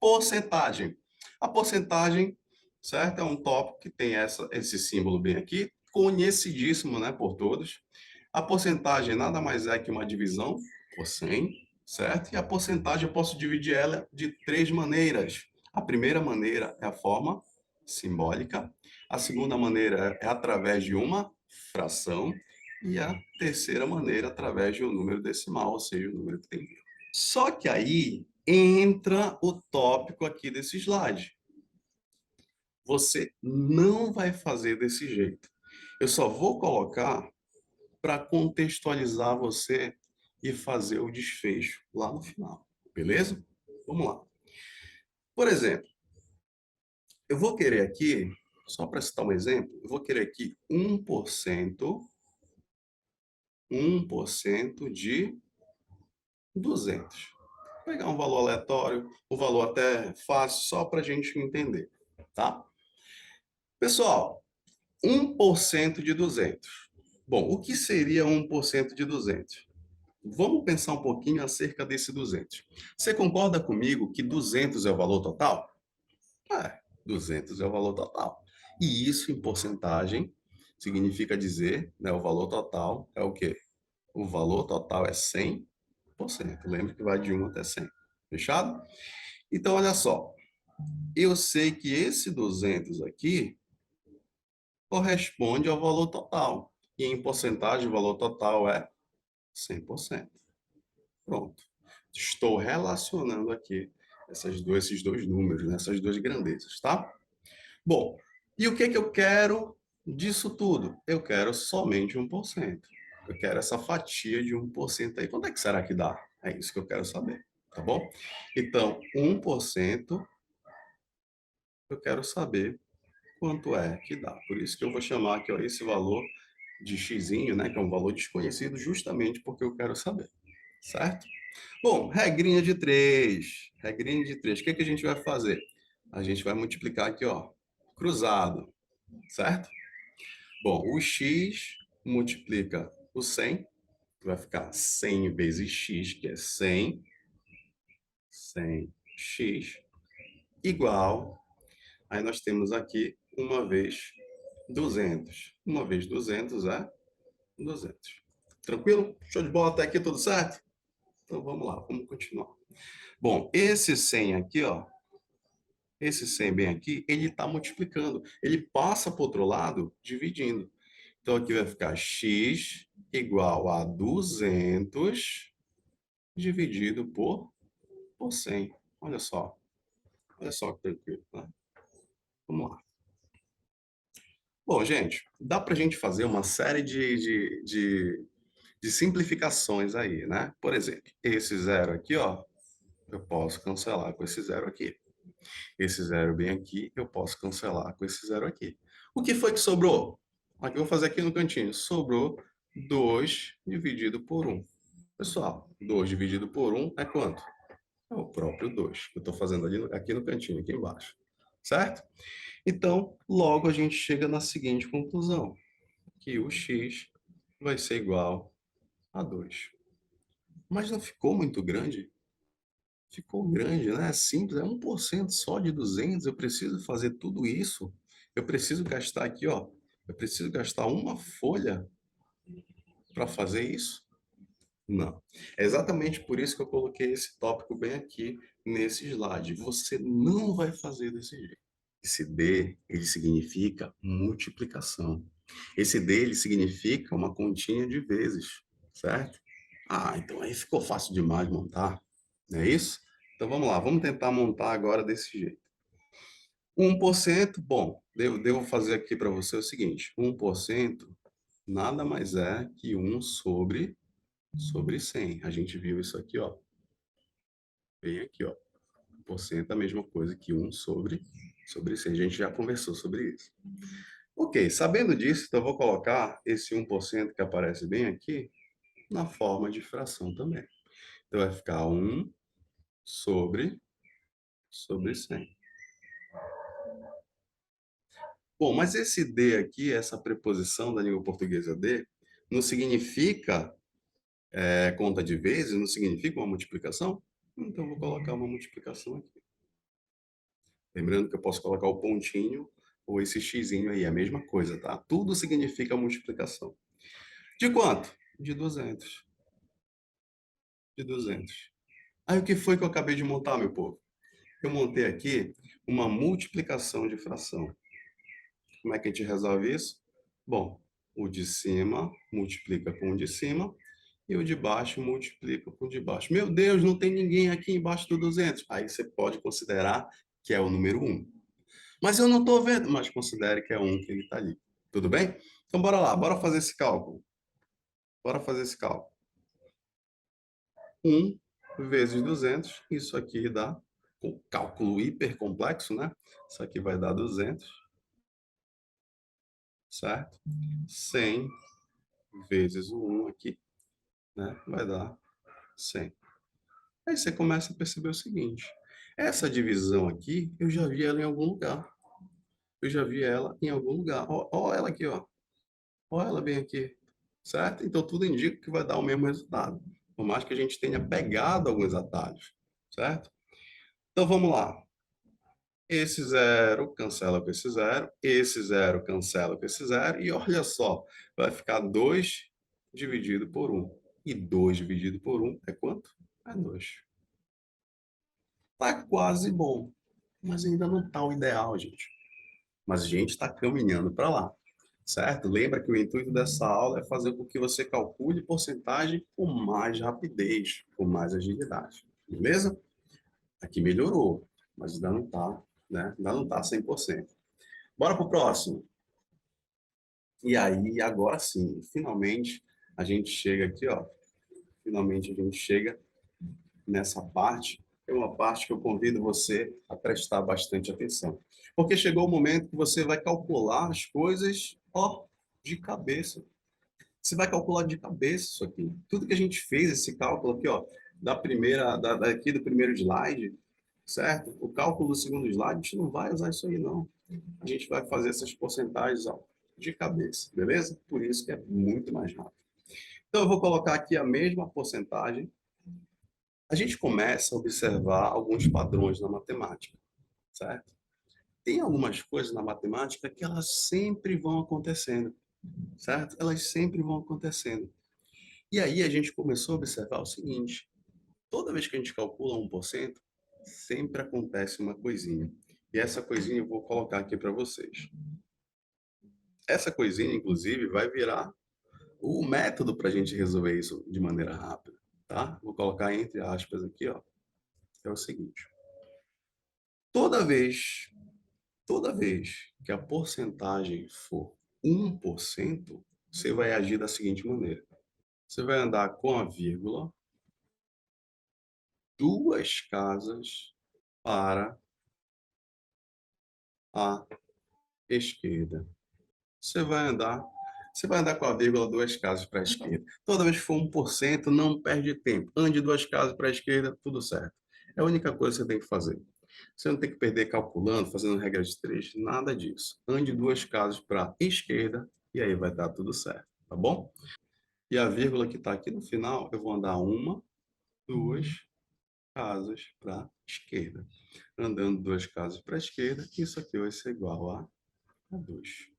porcentagem. A porcentagem, certo? É um tópico que tem esse símbolo bem aqui, conhecidíssimo, né, por todos. A porcentagem nada mais é que uma divisão por 100, certo? E a porcentagem eu posso dividir ela de três maneiras. A primeira maneira é a forma simbólica, a segunda maneira é através de uma fração, e a terceira maneira através de um número decimal, ou seja, o número que tem vírgula. Só que aí entra o tópico aqui desse slide. Você não vai fazer desse jeito. Eu só vou colocar para contextualizar você e fazer o desfecho lá no final, beleza? Vamos lá. Por exemplo, eu vou querer aqui, só para citar um exemplo, eu vou querer aqui 1% de 200. Vou pegar um valor aleatório, um valor até fácil, só para a gente entender, tá? Pessoal, 1% de 200. Bom, o que seria 1% de 200? Vamos pensar um pouquinho acerca desse 200. Você concorda comigo que 200 é o valor total? É, 200 é o valor total. E isso em porcentagem significa dizer, né, o valor total é o quê? O valor total é 100%. Lembra que vai de 1 até 100. Fechado? Então, olha só. Eu sei que esse 200 aqui corresponde ao valor total. E em porcentagem, o valor total é 100%. Pronto. Estou relacionando aqui esses dois números, né? Essas duas grandezas, tá? Bom, e o que que eu quero disso tudo? Eu quero somente 1%. Eu quero essa fatia de 1% aí. Quanto é que será que dá? É isso que eu quero saber, tá bom? Então, 1% eu quero saber quanto é que dá. Por isso que eu vou chamar aqui ó, esse valor de xzinho, né, que é um valor desconhecido, justamente porque eu quero saber, certo? Bom, regrinha de 3. Regrinha de 3. O que que a gente vai fazer? A gente vai multiplicar aqui, ó, cruzado, certo? Bom, o x multiplica o 100, vai ficar 100 vezes x, que é 100x, igual, aí nós temos aqui uma vez 200. Uma vez 200 é 200. Tranquilo? Show de bola até aqui, tudo certo? Então vamos lá, vamos continuar. Bom, esse 100 aqui, ó, esse 100 bem aqui, ele está multiplicando. Ele passa para o outro lado dividindo. Então aqui vai ficar x igual a 200 dividido por 100. Olha só que tranquilo, né? Vamos lá. Bom, gente, dá para a gente fazer uma série de simplificações aí, né? Por exemplo, esse zero aqui, ó, eu posso cancelar com esse zero aqui. Esse zero bem aqui, eu posso cancelar com esse zero aqui. O que foi que sobrou? Aqui eu vou fazer aqui no cantinho. Sobrou 2 dividido por 1. Pessoal, 2 dividido por 1 é quanto? É o próprio 2. Que eu estou fazendo ali, aqui no cantinho, aqui embaixo. Certo? Então, logo a gente chega na seguinte conclusão. Que o x vai ser igual a 2. Mas não ficou muito grande? Ficou grande, né? É simples, é 1% só de 200. Eu preciso fazer tudo isso. Eu preciso gastar aqui, ó. Eu preciso gastar uma folha para fazer isso? Não. É exatamente por isso que eu coloquei esse tópico bem aqui nesse slide. Você não vai fazer desse jeito. Esse D, ele significa multiplicação. Esse D, ele significa uma continha de vezes, certo? Ah, então aí ficou fácil demais montar, não é isso? Então vamos lá, vamos tentar montar agora desse jeito. 1%, bom, devo fazer aqui para você o seguinte, 1% nada mais é que 1 sobre 100. A gente viu isso aqui, ó, bem aqui, ó. 1% é a mesma coisa que 1 sobre 100. A gente já conversou sobre isso. Ok, sabendo disso, então eu vou colocar esse 1% que aparece bem aqui na forma de fração também. Então vai ficar 1 sobre 100. Bom, mas esse D aqui, essa preposição da língua portuguesa D, não significa conta de vezes, não significa uma multiplicação? Então, vou colocar uma multiplicação aqui. Lembrando que eu posso colocar o pontinho ou esse xizinho aí, é a mesma coisa, tá? Tudo significa multiplicação. De quanto? De 200. De 200. Aí o que foi que eu acabei de montar, meu povo? Eu montei aqui uma multiplicação de fração. Como é que a gente resolve isso? Bom, o de cima multiplica com o de cima e o de baixo multiplica com o de baixo. Meu Deus, não tem ninguém aqui embaixo do 200. Aí você pode considerar que é o número 1. Mas eu não estou vendo, mas considere que é 1 que ele está ali. Tudo bem? Então bora lá, bora fazer esse cálculo. Bora fazer esse cálculo. 1 vezes 200, isso aqui dá, com cálculo hipercomplexo, né? Isso aqui vai dar 200, certo? 100 vezes o 1 aqui, né? Vai dar 100. Aí você começa a perceber o seguinte, essa divisão aqui, eu já vi ela em algum lugar. Eu já vi ela em algum lugar. Ó ela aqui, ó. Ó ela bem aqui, certo? Então tudo indica que vai dar o mesmo resultado, por mais que a gente tenha pegado alguns atalhos, certo? Então vamos lá. Esse zero cancela com esse zero cancela com esse zero, e olha só, vai ficar 2 dividido por 1. E 2 dividido por 1 é quanto? É 2. Tá quase bom, mas ainda não tá o ideal, gente. Mas a gente está caminhando para lá, certo? Lembra que o intuito dessa aula é fazer com que você calcule porcentagem com mais rapidez, com mais agilidade, beleza? Aqui melhorou, mas ainda não está, né? Ainda não está 100%. Bora pro próximo. E aí, agora sim, finalmente a gente chega aqui, ó. Finalmente a gente chega nessa parte. É uma parte que eu convido você a prestar bastante atenção. Porque chegou o momento que você vai calcular as coisas, ó, de cabeça. Você vai calcular de cabeça isso aqui. Tudo que a gente fez, esse cálculo aqui, ó, daqui do primeiro slide, certo? O cálculo do segundo slide, a gente não vai usar isso aí, não. A gente vai fazer essas porcentagens, ó, de cabeça, beleza? Por isso que é muito mais rápido. Então, eu vou colocar aqui a mesma porcentagem. A gente começa a observar alguns padrões na matemática, certo? Tem algumas coisas na matemática que elas sempre vão acontecendo, certo? Elas sempre vão acontecendo. E aí a gente começou a observar o seguinte: toda vez que a gente calcula 1%, sempre acontece uma coisinha. E essa coisinha eu vou colocar aqui para vocês. Essa coisinha, inclusive, vai virar o método para a gente resolver isso de maneira rápida, tá? Vou colocar entre aspas aqui, ó. É o seguinte: toda vez, toda vez que a porcentagem for 1%, você vai agir da seguinte maneira: você vai andar com a vírgula 2 casas para a esquerda. Você vai andar, você vai andar com a vírgula 2 casas para a esquerda. Toda vez que for 1%, não perde tempo. Ande 2 casas para a esquerda, tudo certo. É a única coisa que você tem que fazer. Você não tem que perder calculando, fazendo regra de 3, nada disso. Ande 2 casas para a esquerda e aí vai dar tudo certo, tá bom? E a vírgula que está aqui no final, eu vou andar 1, 2 casas para a esquerda. Andando 2 casas para a esquerda, isso aqui vai ser igual a 2.